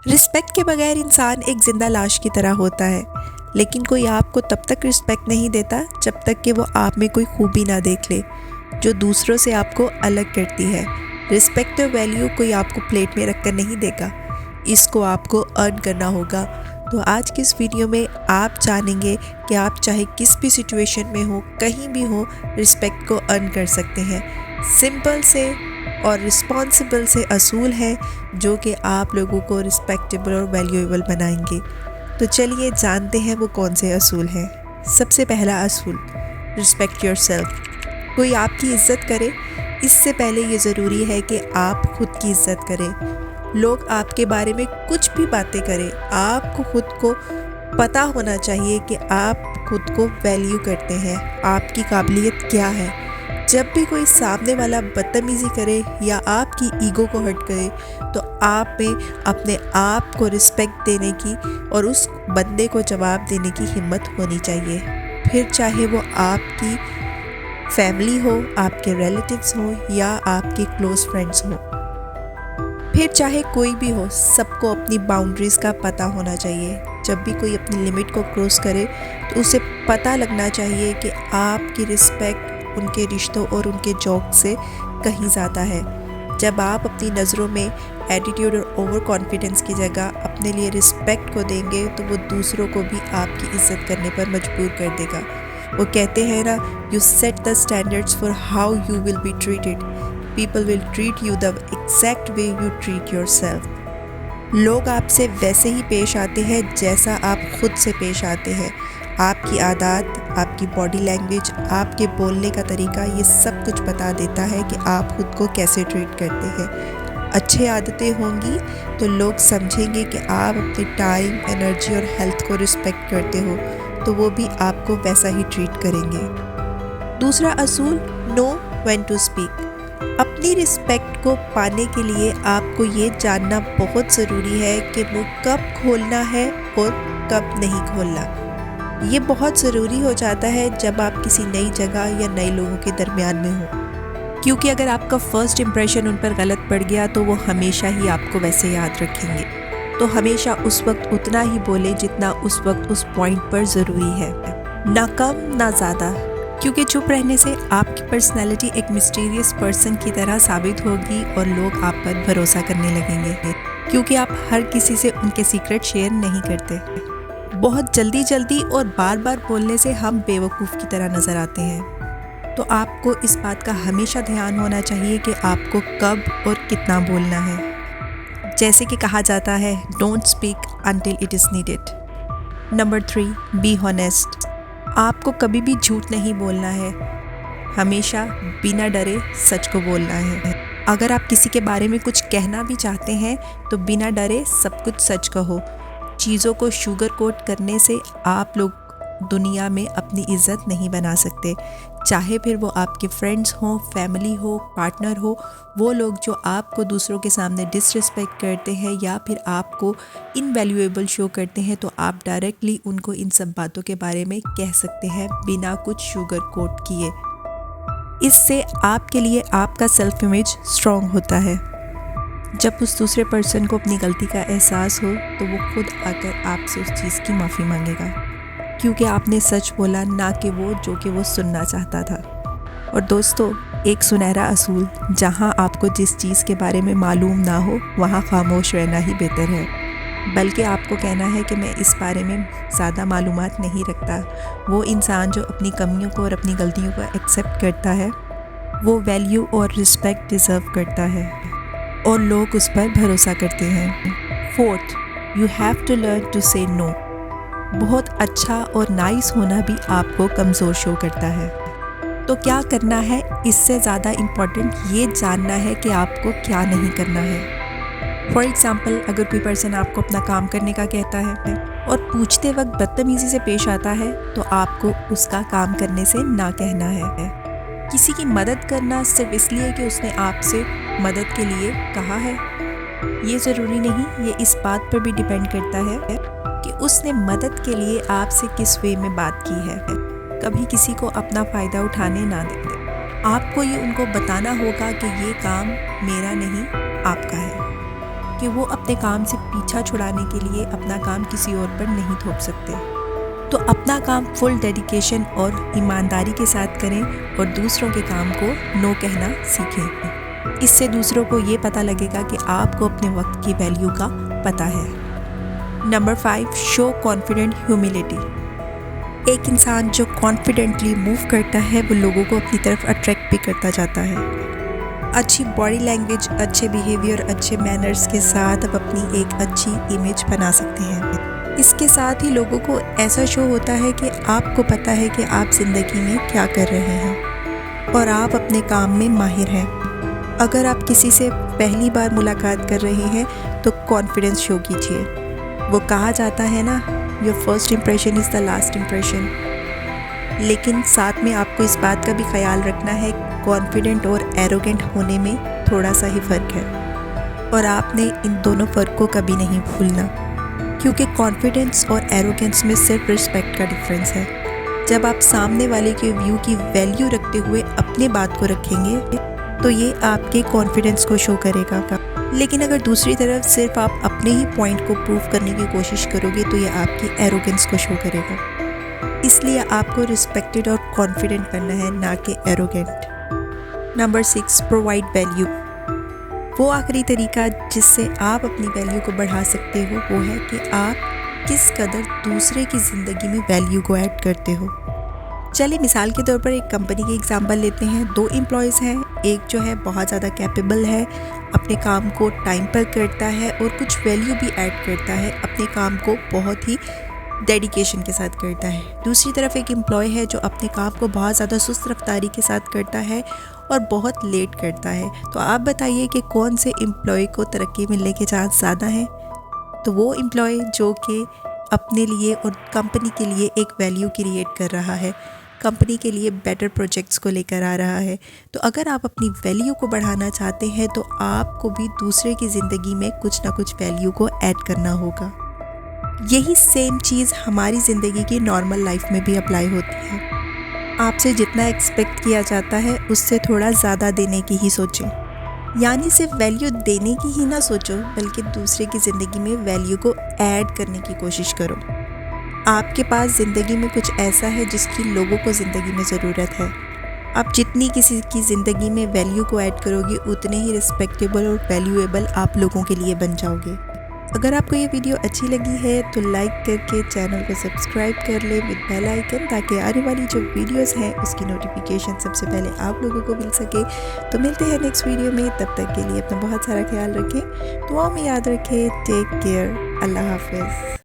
Respect के बगैर इंसान एक जिंदा लाश की तरह होता है, लेकिन कोई आपको तब तक रिस्पेक्ट नहीं देता जब तक कि वो आप में कोई खूबी ना देख ले जो दूसरों से आपको अलग करती है। रिस्पेक्ट और वैल्यू कोई आपको प्लेट में रख कर नहीं देगा, इसको आपको अर्न करना होगा। तो आज की इस वीडियो में आप जानेंगे कि आप चाहे किस भी सिचुएशन में हो, कहीं भी हो, रिस्पेक्ट को अर्न कर सकते हैं। सिंपल से और रिस्पॉन्सिबल से असूल है जो कि आप लोगों को रिस्पेक्टेबल और वैल्यूएबल बनाएंगे। तो चलिए जानते हैं वो कौन से असूल हैं। सबसे पहला असूल, रिस्पेक्ट योरसेल्फ। कोई आपकी इज़्ज़त करे इससे पहले ये ज़रूरी है कि आप खुद की इज़्ज़त करें। लोग आपके बारे में कुछ भी बातें करें, आपको खुद को पता होना चाहिए कि आप खुद को वैल्यू करते हैं, आपकी काबिलियत क्या है। जब भी कोई सामने वाला बदतमीज़ी करे या आपकी ईगो को हर्ट करे तो आप में अपने आप को रिस्पेक्ट देने की और उस बंदे को जवाब देने की हिम्मत होनी चाहिए। फिर चाहे वो आपकी फैमिली हो, आपके रिलेटिव्स हो या आपके क्लोज फ्रेंड्स हो, फिर चाहे कोई भी हो, सबको अपनी बाउंड्रीज़ का पता होना चाहिए। जब भी कोई अपनी लिमिट को क्रॉस करे तो उसे पता लगना चाहिए कि आपकी रिस्पेक्ट उनके रिश्तों और उनके जॉब से कहीं ज़्यादा है। जब आप अपनी नज़रों में एटीट्यूड और ओवर कॉन्फिडेंस की जगह अपने लिए रिस्पेक्ट को देंगे तो वो दूसरों को भी आपकी इज़्ज़त करने पर मजबूर कर देगा। वो कहते हैं ना, you set the standards for how you will be treated, people will treat you the exact way you treat yourself. लोग आपसे वैसे ही पेश आते हैं जैसा आप खुद से पेश आते हैं। आपकी आदत, आपकी बॉडी लैंग्वेज, आपके बोलने का तरीका, ये सब कुछ बता देता है कि आप खुद को कैसे ट्रीट करते हैं। अच्छी आदतें होंगी तो लोग समझेंगे कि आप अपनी टाइम, एनर्जी और हेल्थ को रिस्पेक्ट करते हो, तो वो भी आपको वैसा ही ट्रीट करेंगे। दूसरा असूल, नो व्हेन टू स्पीक। अपनी रिस्पेक्ट को पाने के लिए आपको ये जानना बहुत ज़रूरी है कि मुँह कब खोलना है और कब नहीं खोलना। ये बहुत ज़रूरी हो जाता है जब आप किसी नई जगह या नए लोगों के दरमियान में हो, क्योंकि अगर आपका फर्स्ट इम्प्रेशन उन पर गलत पड़ गया तो वो हमेशा ही आपको वैसे याद रखेंगे। तो हमेशा उस वक्त उतना ही बोलें जितना उस वक्त उस पॉइंट पर ज़रूरी है, ना कम ना ज़्यादा, क्योंकि चुप रहने से आपकी पर्सनैलिटी एक मिस्टीरियस पर्सन की तरह साबित होगी और लोग आप पर भरोसा करने लगेंगे, क्योंकि आप हर किसी से उनके सीक्रेट शेयर नहीं करते। बहुत जल्दी और बार बार बोलने से हम बेवकूफ़ की तरह नज़र आते हैं। तो आपको इस बात का हमेशा ध्यान होना चाहिए कि आपको कब और कितना बोलना है। जैसे कि कहा जाता है, don't speak until it is needed. Number 3, be honest. आपको कभी भी झूठ नहीं बोलना है, हमेशा बिना डरे सच को बोलना है। अगर आप किसी के बारे में कुछ कहना भी चाहते हैं तो बिना डरे सब कुछ सच कहो। चीज़ों को शुगर कोट करने से आप लोग दुनिया में अपनी इज़्ज़त नहीं बना सकते, चाहे फिर वो आपके फ्रेंड्स हों, फैमिली हो, पार्टनर हो। वो लोग जो आपको दूसरों के सामने डिसरिस्पेक्ट करते हैं या फिर आपको इनवैल्यूएबल शो करते हैं, तो आप डायरेक्टली उनको इन सब बातों के बारे में कह सकते हैं बिना कुछ शुगर कोट किए। इससे आपके लिए आपका सेल्फ इमेज स्ट्रॉन्ग होता है। जब उस दूसरे पर्सन को अपनी गलती का एहसास हो तो वो खुद आकर आपसे उस चीज़ की माफ़ी मांगेगा, क्योंकि आपने सच बोला, ना कि वो जो कि वो सुनना चाहता था। और दोस्तों, एक सुनहरा असूल, जहाँ आपको जिस चीज़ के बारे में मालूम ना हो वहाँ खामोश रहना ही बेहतर है। बल्कि आपको कहना है कि मैं इस बारे में ज़्यादा मालूमात नहीं रखता। वो इंसान जो अपनी कमियों को और अपनी गलतियों को एक्सेप्ट करता है, वो वैल्यू और रिस्पेक्ट डिज़र्व करता है और लोग उस पर भरोसा करते हैं। 4th, you have to learn to say no. बहुत अच्छा और नाइस होना भी आपको कमज़ोर शो करता है। तो क्या करना है, इससे ज़्यादा इम्पॉर्टेंट ये जानना है कि आपको क्या नहीं करना है। फॉर एग्ज़ाम्पल, अगर कोई पर्सन आपको अपना काम करने का कहता है और पूछते वक्त बदतमीज़ी से पेश आता है तो आपको उसका काम करने से ना कहना है। किसी की मदद करना सिर्फ इसलिए कि उसने आपसे मदद के लिए कहा है, ये ज़रूरी नहीं। ये इस बात पर भी डिपेंड करता है कि उसने मदद के लिए आपसे किस वे में बात की है। कभी किसी को अपना फ़ायदा उठाने ना दें। आपको ये उनको बताना होगा कि ये काम मेरा नहीं आपका है, कि वो अपने काम से पीछा छुड़ाने के लिए अपना काम किसी और पर नहीं थोप सकते। तो अपना काम फुल डेडिकेशन और ईमानदारी के साथ करें और दूसरों के काम को नो कहना सीखें। इससे दूसरों को ये पता लगेगा कि आपको अपने वक्त की वैल्यू का पता है। Number 5, show confident humility. एक इंसान जो कॉन्फिडेंटली मूव करता है वो लोगों को अपनी तरफ अट्रैक्ट भी करता जाता है। अच्छी बॉडी लैंग्वेज, अच्छे बिहेवियर, अच्छे मैनर्स के साथ आप अपनी एक अच्छी इमेज बना सकते हैं। इसके साथ ही लोगों को ऐसा शो होता है कि आपको पता है कि आप ज़िंदगी में क्या कर रहे हैं और आप अपने काम में माहिर हैं। अगर आप किसी से पहली बार मुलाकात कर रहे हैं तो कॉन्फिडेंस शो कीजिए। वो कहा जाता है ना, your first impression is the last impression. लेकिन साथ में आपको इस बात का भी ख्याल रखना है, कॉन्फिडेंट और एरोगेंट होने में थोड़ा सा ही फ़र्क है और आपने इन दोनों फ़र्क को कभी नहीं भूलना, क्योंकि कॉन्फिडेंस और एरोगेंस में सिर्फ रिस्पेक्ट का डिफरेंस है। जब आप सामने वाले के व्यू की वैल्यू रखते हुए अपनी बात को रखेंगे तो ये आपके कॉन्फिडेंस को शो करेगा। लेकिन अगर दूसरी तरफ सिर्फ आप अपने ही पॉइंट को प्रूव करने की कोशिश करोगे तो ये आपकी एरोगेंस को शो करेगा। इसलिए आपको रिस्पेक्टेड और कॉन्फिडेंट बनना है, ना कि एरोगेंट। Number 6, provide value. वो आखिरी तरीका जिससे आप अपनी वैल्यू को बढ़ा सकते हो वो है कि आप किस कदर दूसरे की ज़िंदगी में वैल्यू को ऐड करते हो। चलिए मिसाल के तौर पर एक कंपनी की एग्जांपल लेते हैं। 2 एम्प्लॉयज़ हैं, एक जो है बहुत ज़्यादा कैपेबल है, अपने काम को टाइम पर करता है और कुछ वैल्यू भी ऐड करता है, अपने काम को बहुत ही डेडिकेशन के साथ करता है। दूसरी तरफ एक एम्प्लॉय है जो अपने काम को बहुत ज़्यादा सुस्त रफ्तारी के साथ करता है और बहुत लेट करता है। तो आप बताइए कि कौन से एम्प्लॉय को तरक्की मिलने के चांस ज़्यादा हैं? तो वो एम्प्लॉय जो कि अपने लिए और कंपनी के लिए एक वैल्यू क्रिएट कर रहा है, कंपनी के लिए बेटर प्रोजेक्ट्स को लेकर आ रहा है। तो अगर आप अपनी वैल्यू को बढ़ाना चाहते हैं तो आपको भी दूसरे की ज़िंदगी में कुछ ना कुछ वैल्यू को ऐड करना होगा। यही सेम चीज़ हमारी ज़िंदगी की नॉर्मल लाइफ में भी अप्लाई होती है। आपसे जितना एक्सपेक्ट किया जाता है उससे थोड़ा ज़्यादा देने की ही सोचें। यानी सिर्फ वैल्यू देने की ही ना सोचो, बल्कि दूसरे की ज़िंदगी में वैल्यू को ऐड करने की कोशिश करो। आपके पास ज़िंदगी में कुछ ऐसा है जिसकी लोगों को ज़िंदगी में ज़रूरत है। आप जितनी किसी की ज़िंदगी में वैल्यू को ऐड करोगे उतने ही रिस्पेक्टेबल और वैल्यूएबल आप लोगों के लिए बन जाओगे। अगर आपको ये वीडियो अच्छी लगी है तो लाइक करके चैनल को सब्सक्राइब कर ले विद बेल आइकन, ताकि आने वाली जो वीडियोस हैं उसकी नोटिफिकेशन सबसे पहले आप लोगों को मिल सके। तो मिलते हैं नेक्स्ट वीडियो में, तब तक के लिए अपना बहुत सारा ख्याल रखें, दुआ में याद रखें। टेक केयर, अल्लाह हाफिज़।